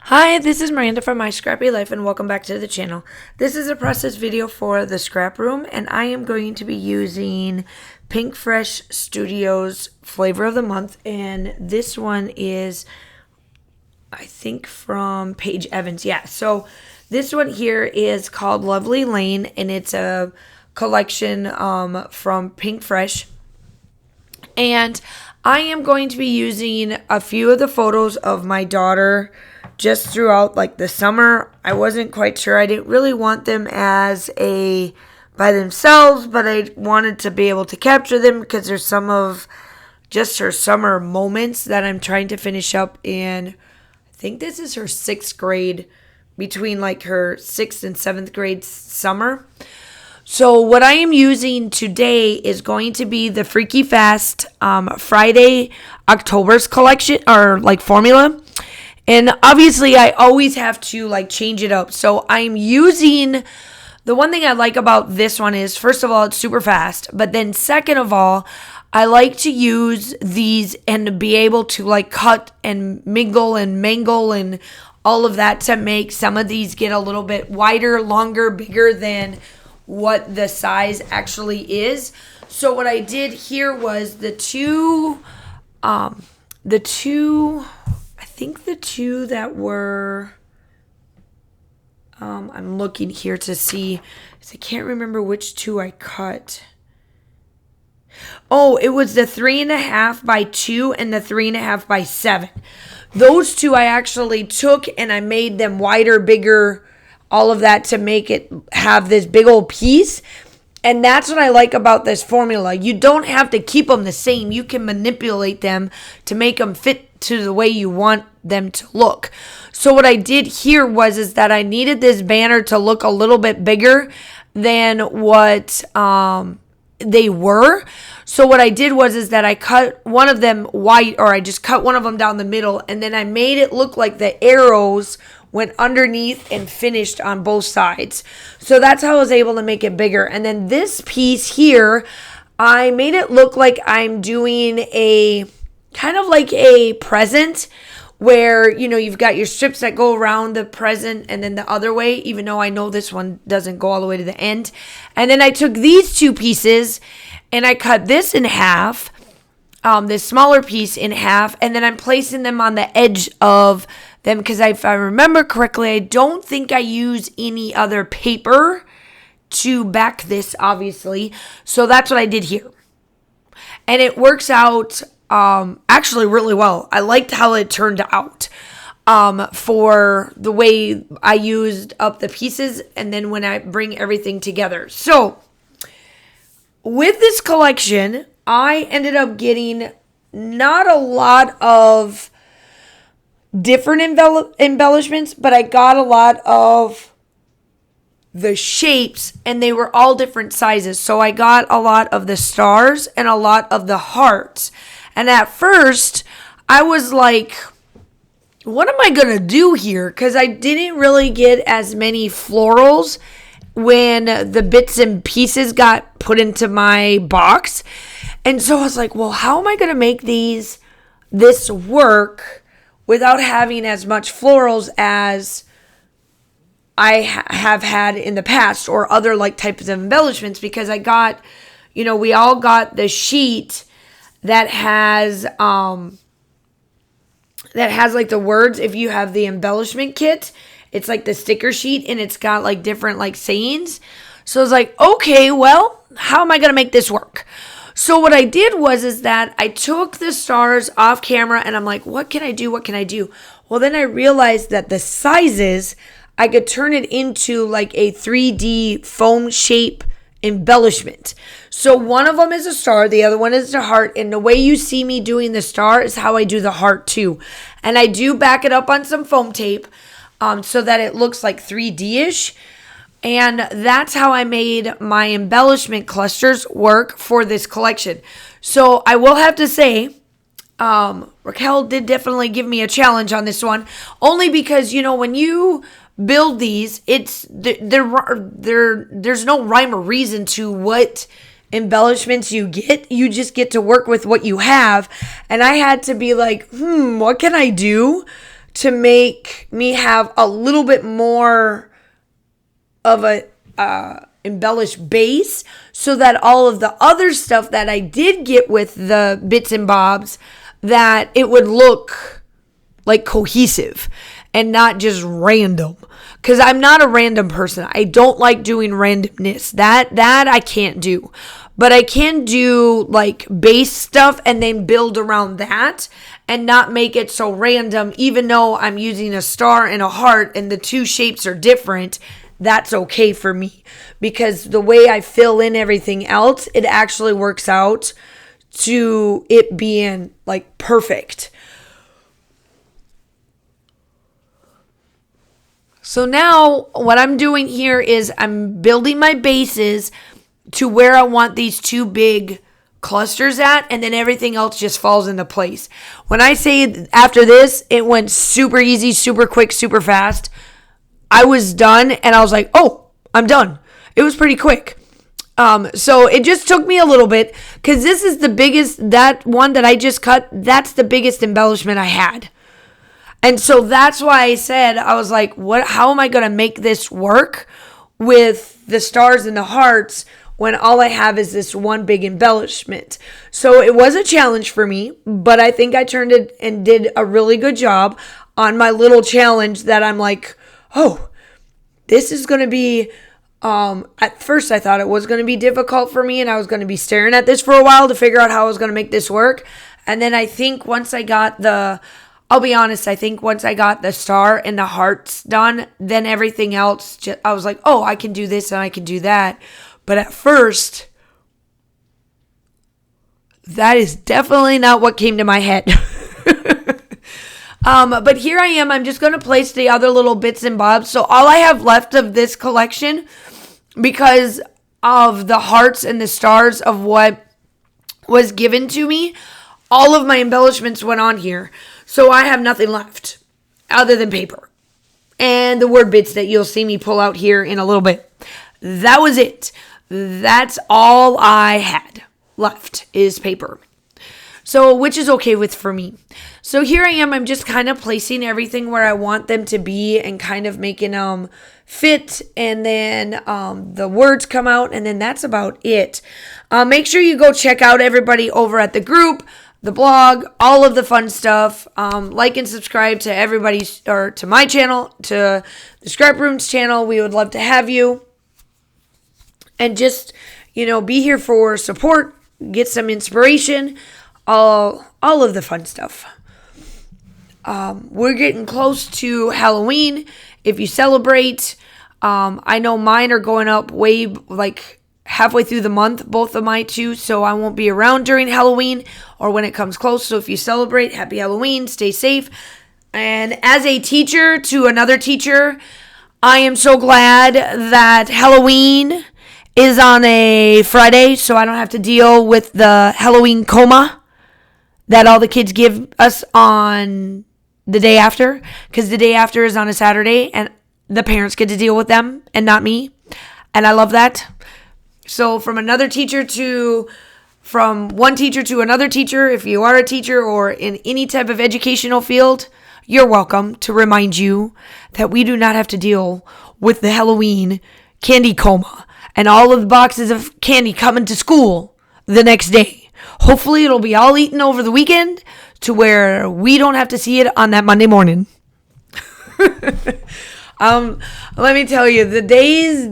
Hi, this is Miranda from My Scrappy Life and welcome back to the channel. This is a process video for the scrap room and I am going to be using Pink Fresh Studios Flavor of the Month, and this one is I think from Paige Evans. Yeah, so this one here is called Lovely Lane and it's a collection from Pink Fresh, and I am going to be using a few of the photos of my daughter just throughout like the summer. I wasn't quite sure. I didn't really want them as a by themselves, but I wanted to be able to capture them because there's some of just her summer moments that I'm trying to finish up in. I think this is her 6th grade, between like her 6th and 7th grade summer. So what I am using today is going to be the Freaky Fast Friday October's collection, or like formula. And obviously I always have to like change it up. So I'm using, the one thing I like about this one is, first of all, it's super fast. But then second of all, I like to use these and to be able to like cut and mingle and mangle and all of that to make some of these get a little bit wider, longer, bigger than what the size actually is. So what I did here was the two I think the two that were, I'm looking here to see, I can't remember which two I cut. Oh, it was the 3.5 by 2 and the 3.5 by 7. Those two I actually took and I made them wider, bigger, all of that to make it have this big old piece. And that's what I like about this formula. You don't have to keep them the same. You can manipulate them to make them fit to the way you want them to look. So what I did here is that I needed this banner to look a little bit bigger than what they were. So what I did is that I cut one of them white, or I just cut one of them down the middle, and then I made it look like the arrows went underneath and finished on both sides. So that's how I was able to make it bigger. And then this piece here, I made it look like I'm doing a kind of like a present where, you know, you've got your strips that go around the present and then the other way, even though I know this one doesn't go all the way to the end. And then I took these two pieces and I cut this in half, this smaller piece in half, and then I'm placing them on the edge of them because if I remember correctly, I don't think I use any other paper to back this, obviously. So that's what I did here. And it works out actually really well. I liked how it turned out for the way I used up the pieces and then when I bring everything together. So with this collection, I ended up getting not a lot of different embellishments, but I got a lot of the shapes and they were all different sizes. So I got a lot of the stars and a lot of the hearts. And at first I was like, what am I going to do here? Because I didn't really get as many florals when the bits and pieces got put into my box. And so I was like, well, how am I going to make this work without having as much florals as I have had in the past or other like types of embellishments? Because I got, you know, we all got the sheet that has like the words. If you have the embellishment kit, it's like the sticker sheet and it's got like different like sayings. So I was like, okay, well, how am I going to make this work? So what I did is that I took the stars off camera and I'm like, what can I do? What can I do? Well, then I realized that the sizes, I could turn it into like a 3D foam shape embellishment. So one of them is a star, the other one is a heart, and the way you see me doing the star is how I do the heart too. And I do back it up on some foam tape so that it looks like 3D-ish. And that's how I made my embellishment clusters work for this collection. So I will have to say, Raquel did definitely give me a challenge on this one, only because, you know, when you build these, there's no rhyme or reason to what embellishments you get. You just get to work with what you have. And I had to be like, what can I do to make me have a little bit more of a embellished base, so that all of the other stuff that I did get with the bits and bobs, that it would look like cohesive and not just random. Because I'm not a random person. I don't like doing randomness. That I can't do. But I can do like base stuff and then build around that and not make it so random, even though I'm using a star and a heart and the two shapes are different. That's okay for me, because the way I fill in everything else, it actually works out to it being like perfect. So now what I'm doing here is I'm building my bases to where I want these two big clusters at, and then everything else just falls into place. When I say after this, it went super easy, super quick, super fast. I was done and I was like, oh, I'm done. It was pretty quick. So it just took me a little bit, because this is the biggest, that one that I just cut, that's the biggest embellishment I had. And so that's why I said, I was like, how am I going to make this work with the stars and the hearts when all I have is this one big embellishment? So it was a challenge for me, but I think I turned it and did a really good job on my little challenge that I'm like, oh, this is going to be, at first I thought it was going to be difficult for me and I was going to be staring at this for a while to figure out how I was going to make this work. And then I think once I got I'll be honest, I think once I got the star and the hearts done, then everything else, I was like, oh, I can do this and I can do that. But at first, that is definitely not what came to my head. But here I am. I'm just going to place the other little bits and bobs. So all I have left of this collection, because of the hearts and the stars of what was given to me, all of my embellishments went on here. So I have nothing left other than paper and the word bits that you'll see me pull out here in a little bit. That was it. That's all I had left is paper. So, which is okay for me. So here I am. I'm just kind of placing everything where I want them to be and kind of making them fit. And then the words come out, and then that's about it. Make sure you go check out everybody over at the group, the blog, all of the fun stuff. Like and subscribe to everybody's, or to my channel, to the ScrapRoom's channel. We would love to have you. And just, be here for support, get some inspiration, all of the fun stuff. We're getting close to Halloween. If you celebrate, I know mine are going up way halfway through the month, both of my two, so I won't be around during Halloween or when it comes close. So if you celebrate, happy Halloween, stay safe. And as a teacher to another teacher, I am so glad that Halloween is on a Friday, so I don't have to deal with the Halloween coma that all the kids give us on the day after, because the day after is on a Saturday and the parents get to deal with them and not me. And I love that. So from one teacher to another teacher, if you are a teacher or in any type of educational field, you're welcome, to remind you that we do not have to deal with the Halloween candy coma and all of the boxes of candy coming to school the next day. Hopefully it'll be all eaten over the weekend to where we don't have to see it on that Monday morning. Let me tell you, the days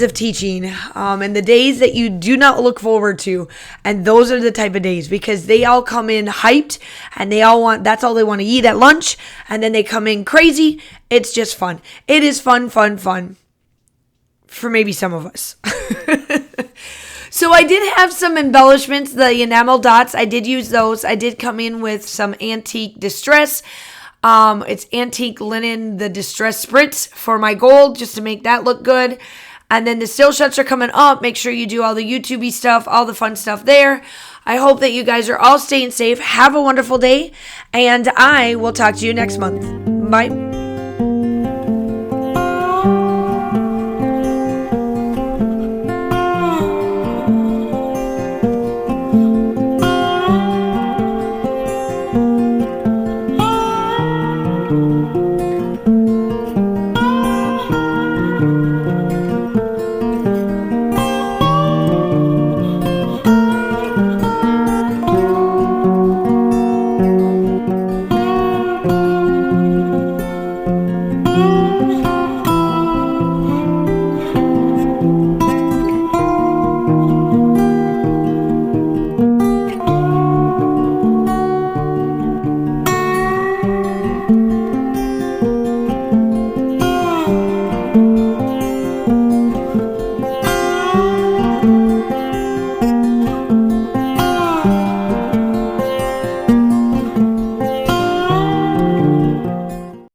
of teaching, and the days that you do not look forward to, and those are the type of days, because they all come in hyped, and that's all they want to eat at lunch, and then they come in crazy. It's just fun. It is fun for maybe some of us. So I did have some embellishments, the enamel dots. I did use those. I did come in with some antique distress. It's antique linen, the distress spritz for my gold, just to make that look good. And then the still shots are coming up. Make sure you do all the YouTube-y stuff, all the fun stuff there. I hope that you guys are all staying safe. Have a wonderful day, and I will talk to you next month. Bye. you.